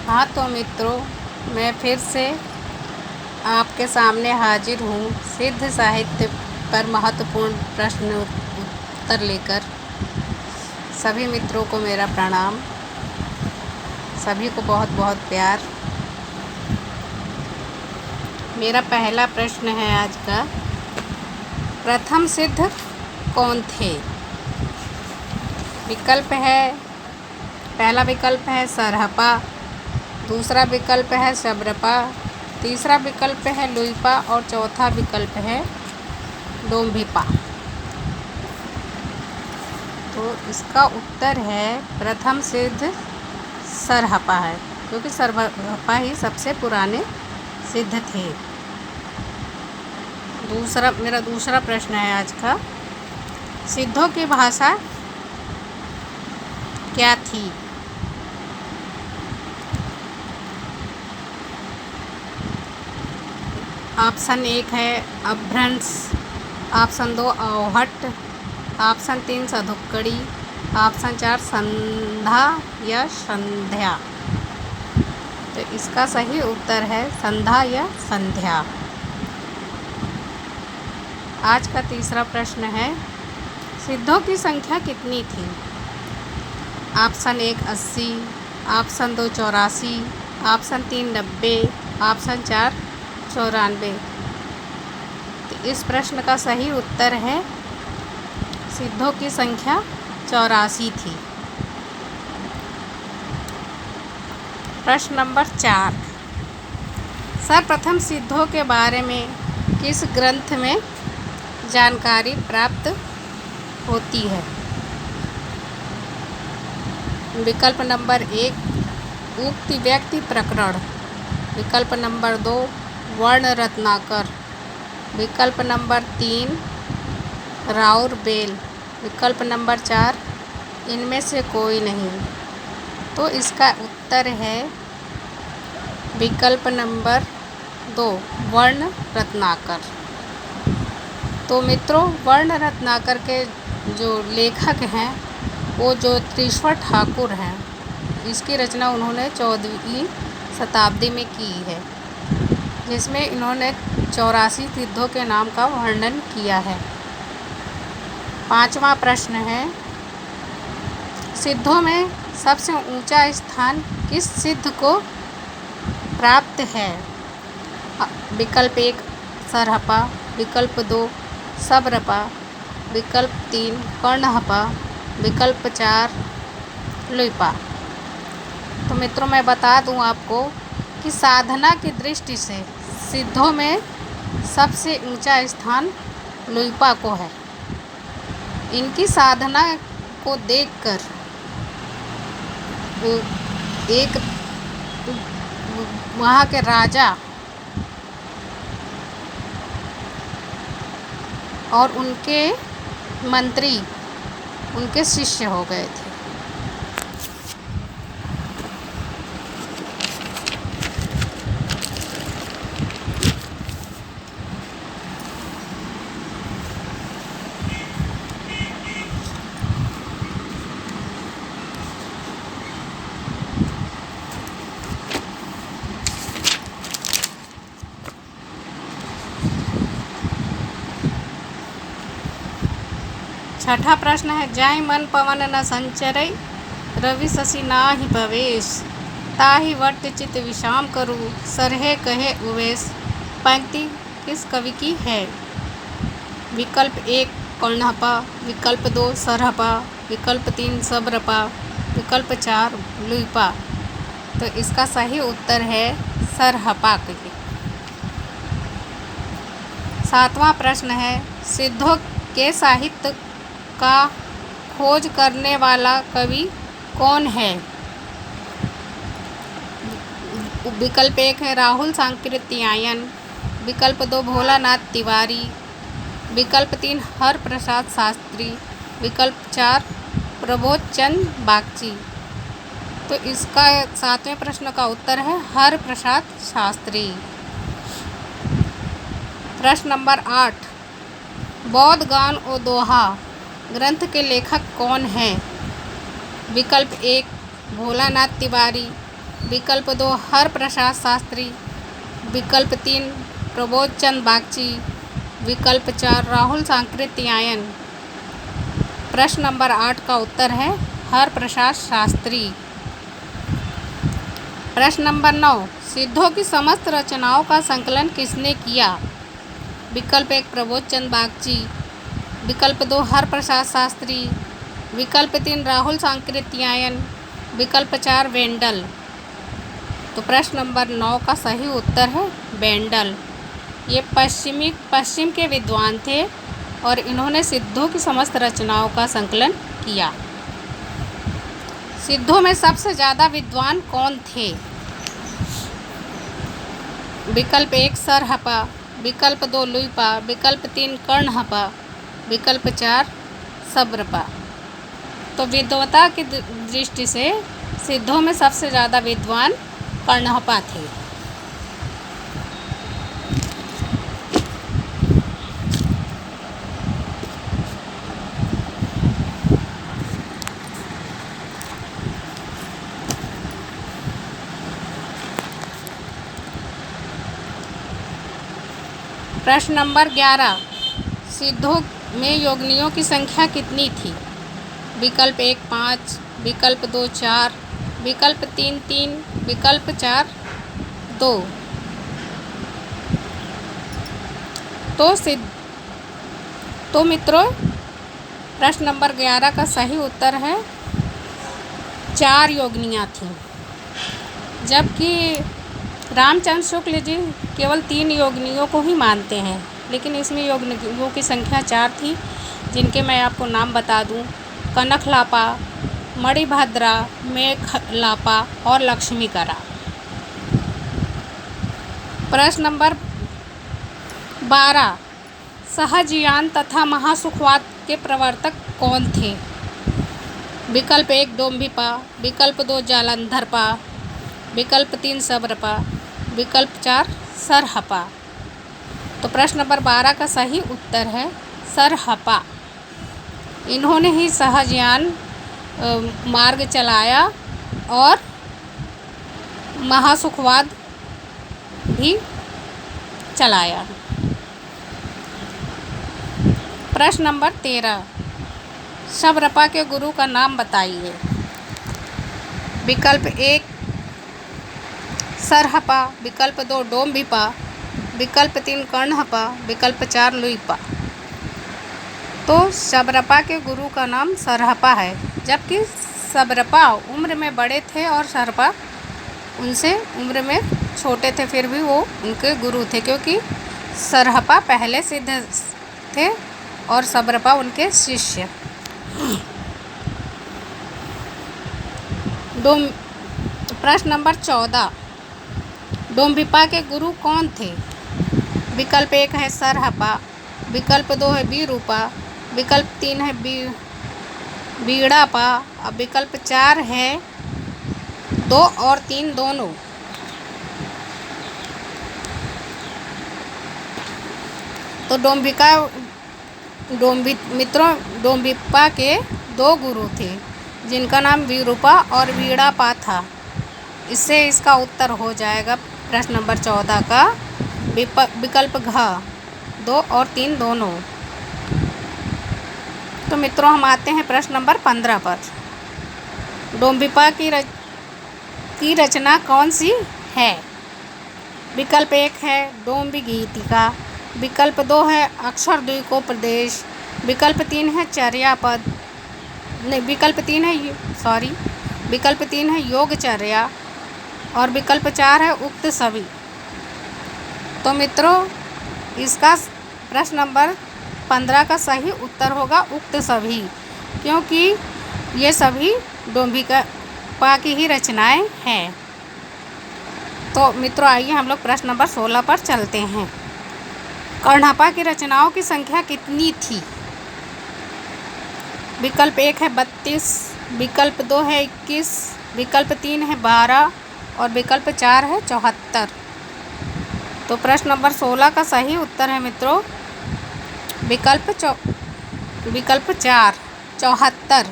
हाँ तो मित्रों, मैं फिर से आपके सामने हाजिर हूँ सिद्ध साहित्य पर महत्वपूर्ण प्रश्न उत्तर लेकर। सभी मित्रों को मेरा प्रणाम, सभी को बहुत बहुत प्यार। मेरा पहला प्रश्न है आज का, प्रथम सिद्ध कौन थे? विकल्प है, पहला विकल्प है सरहपा, दूसरा विकल्प है शबरपा, तीसरा विकल्प है लुइपा और चौथा विकल्प है डोम्भिपा। तो इसका उत्तर है प्रथम सिद्ध सरहपा है, क्योंकि सरहपा ही सबसे पुराने सिद्ध थे। मेरा दूसरा प्रश्न है आज का, सिद्धों की भाषा क्या थी? ऑप्शन 1 है अपभ्रंश, ऑप्शन 2 औहट, ऑप्शन 3 सधुक्कड़ी, ऑप्शन 4 संधा या संध्या। तो इसका सही उत्तर है संधा या संध्या। आज का तीसरा प्रश्न है, सिद्धों की संख्या कितनी थी? Option 1 80, option 2 84, option 3 90, option 4 94। तो इस प्रश्न का सही उत्तर है सिद्धों की संख्या 84 थी। प्रश्न नंबर 4, सर्वप्रथम सिद्धों के बारे में किस ग्रंथ में जानकारी प्राप्त होती है? विकल्प नंबर 1 उक्ति व्यक्ति प्रकरण, विकल्प नंबर 2 वर्ण रत्नाकर, विकल्प नंबर 3 राउर बेल, विकल्प नंबर 4 इनमें से कोई नहीं। तो इसका उत्तर है विकल्प नंबर 2 वर्ण रत्नाकर। तो मित्रों, वर्ण रत्नाकर के जो लेखक हैं वो ज्योतिश्वर ठाकुर हैं। इसकी रचना उन्होंने 14वीं शताब्दी में की है, जिसमें इन्होंने 84 सिद्धों के नाम का वर्णन किया है। पांचवा प्रश्न है, सिद्धों में सबसे ऊंचा स्थान किस सिद्ध को प्राप्त है? विकल्प 1 सरहपा, विकल्प 2 शबरपा, विकल्प 3 कर्णहपा, विकल्प 4 लुइपा। तो मित्रों, मैं बता दूं आपको कि साधना की दृष्टि से सिद्धों में सबसे ऊंचा स्थान लुइपा को है। इनकी साधना को देखकर एक वहाँ के राजा और उनके मंत्री उनके शिष्य हो गए थे। छठा प्रश्न है, जाहि मन पवन न संचरै, रवि शशि नाहि प्रवेश, ताहि वट चित विषाम करु, सरहे कहे उवेश। पंक्ति किस कवि की है? विकल्प 1 कर्णहपा, विकल्प 2 सरहपा, विकल्प 3 शबरपा, विकल्प 4 लुइपा। तो इसका सही उत्तर है सरहपा की। सातवां प्रश्न है, सिद्धों के साहित्य का खोज करने वाला कवि कौन है? विकल्प 1 है राहुल सांकृत्यायन, विकल्प 2 भोलानाथ तिवारी, विकल्प 3 हर प्रसाद शास्त्री, विकल्प 4 प्रबोध चंद बागची। तो इसका सातवें प्रश्न का उत्तर है हर प्रसाद शास्त्री। प्रश्न नंबर 8, बौद्ध गान और दोहा ग्रंथ के लेखक कौन हैं? विकल्प 1 भोलानाथ तिवारी, विकल्प 2 हरप्रसाद शास्त्री, विकल्प 3 प्रबोध चंद बागची, विकल्प 4 राहुल सांकृत्यायन। प्रश्न नंबर 8 का उत्तर है हरप्रसाद शास्त्री। प्रश्न नंबर 9 सिद्धों की समस्त रचनाओं का संकलन किसने किया? विकल्प 1 प्रबोध चंद बागची, विकल्प 2 हरप्रसाद शास्त्री, विकल्प 3 राहुल सांकृत्यायन, विकल्प 4 वेंडल। तो प्रश्न नंबर 9 का सही उत्तर है वेंडल। ये पश्चिम के विद्वान थे और इन्होंने सिद्धों की समस्त रचनाओं का संकलन किया। सिद्धों में सबसे ज़्यादा विद्वान कौन थे? विकल्प 1 सरहपा, विकल्प 2 लुइपा, विकल्प 3 कर्णहपा, विकल्प 4 सब्रपा। तो विद्वता की दृष्टि से सिद्धों में सबसे ज़्यादा विद्वान कर्णहपा थे। प्रश्न नंबर 11 सिद्धों में योगिनियों की संख्या कितनी थी? विकल्प 1 5, विकल्प 2 4, विकल्प 3 3, विकल्प 4 2। तो मित्रों प्रश्न नंबर 11 का सही उत्तर है 4 योगिनियाँ थीं, जबकि रामचंद्र शुक्ल जी केवल 3 योगिनियों को ही मानते हैं, लेकिन इसमें योगिनियों की संख्या 4 थी, जिनके मैं आपको नाम बता दूं। कनकलापा, मणिभद्रा, मेघलापा और लक्ष्मीकरा। प्रश्न नंबर 12 सहजयान तथा महासुखवाद के प्रवर्तक कौन थे? विकल्प 1 डोम्बिपा, विकल्प 2 जालंधरपा, विकल्प 3 सब्रपा, विकल्प 4 सरहपा। तो प्रश्न नंबर 12 का सही उत्तर है सरहपा। इन्होंने ही सहजयान मार्ग चलाया और महासुखवाद भी चलाया। प्रश्न नंबर 13 सब्रपा के गुरु का नाम बताइए। विकल्प 1 सरहपा, विकल्प 2 डोम्बिपा, विकल्प 3 कर्णहपा, विकल्प 4 लुइपा। तो सब्रपा के गुरु का नाम सरहपा है, जबकि सब्रपा उम्र में बड़े थे और सरहपा उनसे उम्र में छोटे थे, फिर भी वो उनके गुरु थे, क्योंकि सरहपा पहले सिद्ध थे और सब्रपा उनके शिष्य। प्रश्न नंबर 14 डोम्बिपा के गुरु कौन थे? विकल्प 1 है सरहपा, विकल्प 2 है विरूपा, विकल्प 3 है बीड़ापा और विकल्प 4 है 2 और 3 दोनों। तो डोम्बिपा के 2 गुरु थे, जिनका नाम विरूपा और बीड़ापा था। इससे इसका उत्तर हो जाएगा प्रश्न नंबर 14 का विकल्प घ 2 और 3 दोनों। तो मित्रों हम आते हैं प्रश्न नंबर 15 पर। डोम्बिपा की रचना कौन सी है? विकल्प 1 है डोम्बी गीतिका, विकल्प 2 है अक्षर द्विकोपदेश, विकल्प 3 है चर्यापद, नहीं विकल्प 3 है योगचर्या और विकल्प 4 है उक्त सभी। तो मित्रों इसका प्रश्न नंबर 15 का सही उत्तर होगा उक्त सभी, क्योंकि ये सभी डोम्बिपा की ही रचनाएं हैं। तो मित्रों आइए हम लोग प्रश्न नंबर 16 पर चलते हैं। कर्णहपा की रचनाओं की संख्या कितनी थी? विकल्प 1 है 32, विकल्प 2 है 21, विकल्प 3 है 12 और विकल्प 4 है 74। तो प्रश्न नंबर 16 का सही उत्तर है मित्रों विकल्प 4 74।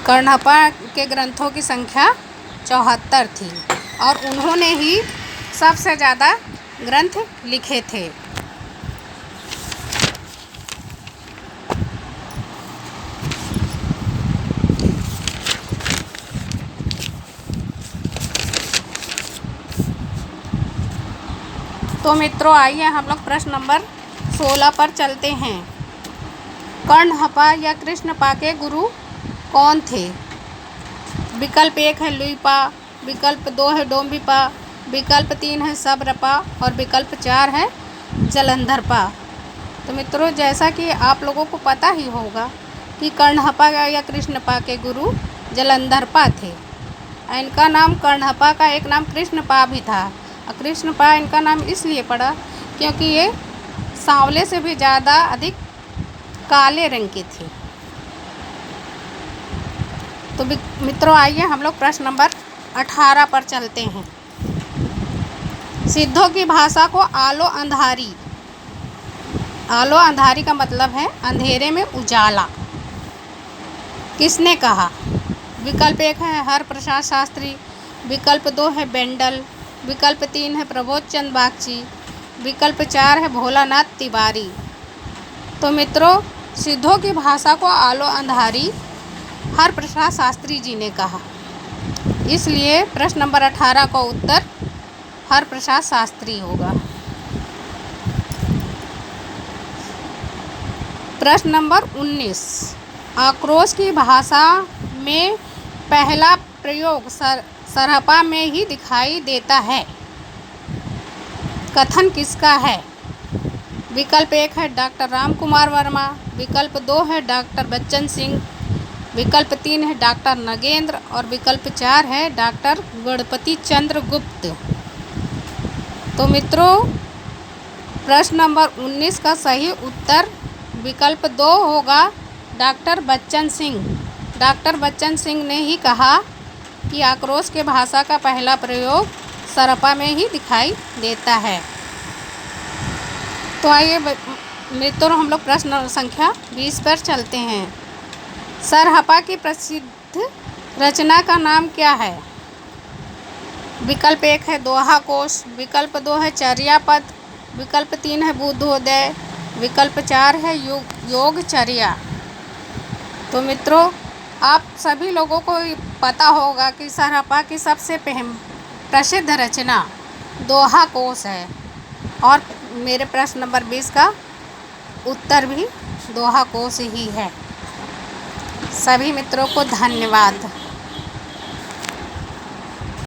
कर्णप्पा के ग्रंथों की संख्या 74 थी और उन्होंने ही सबसे ज़्यादा ग्रंथ लिखे थे। तो मित्रों आइए हम लोग प्रश्न नंबर 16 पर चलते हैं। कर्णप्पा या कृष्णप्पा के गुरु कौन थे? विकल्प 1 है लुइपा, विकल्प 2 है डोम्बिपा, विकल्प 3 है सबरपा और विकल्प 4 है जालंधरपा। तो मित्रों जैसा कि आप लोगों को पता ही होगा कि कर्णप्पा या कृष्णप्पा के गुरु जालंधरपा थे। इनका नाम कर्णप्पा का एक नाम कृष्णप्पा भी था और कृष्णप्पा इनका नाम इसलिए पड़ा क्योंकि ये सांवले से भी ज़्यादा अधिक काले रंग के थे। तो मित्रों आइए हम लोग प्रश्न नंबर 18 पर चलते हैं। सिद्धों की भाषा को आलो अंधारी, आलो अंधारी का मतलब है अंधेरे में उजाला, किसने कहा? विकल्प 1 है हरप्रसाद शास्त्री, विकल्प 2 है बेंडल, विकल्प 3 है प्रबोध चंद बागची, विकल्प 4 है भोलानाथ तिवारी। तो मित्रों सिद्धों की भाषा को आलो अंधारी हरप्रसाद शास्त्री जी ने कहा, इसलिए प्रश्न नंबर 18 का उत्तर हरप्रसाद शास्त्री होगा। प्रश्न नंबर 19, आक्रोश की भाषा में पहला प्रयोग सरहपा में ही दिखाई देता है, कथन किसका है? विकल्प 1 है डॉक्टर राम कुमार वर्मा, विकल्प 2 है डॉक्टर बच्चन सिंह, विकल्प 3 है डॉक्टर नगेंद्र और विकल्प 4 है डॉक्टर गणपति चंद्र गुप्त। तो मित्रों प्रश्न नंबर 19 का सही उत्तर विकल्प 2 होगा, डॉक्टर बच्चन सिंह। डॉक्टर बच्चन सिंह ने ही कहा कि आक्रोश के भाषा का पहला प्रयोग सरहपा में ही दिखाई देता है। तो आइए मित्रों हम लोग प्रश्न संख्या 20 पर चलते हैं। सरहपा की प्रसिद्ध रचना का नाम क्या है? विकल्प 1 है दोहा कोश, विकल्प 2 है चर्यापद, विकल्प 3 है बुद्धोदय, विकल्प 4 है योगचर्या। तो मित्रों आप सभी लोगों को पता होगा कि सरहपा की सबसे प्रसिद्ध रचना दोहा कोश है और मेरे प्रश्न नंबर 20 का उत्तर भी दोहा कोश ही है। सभी मित्रों को धन्यवाद।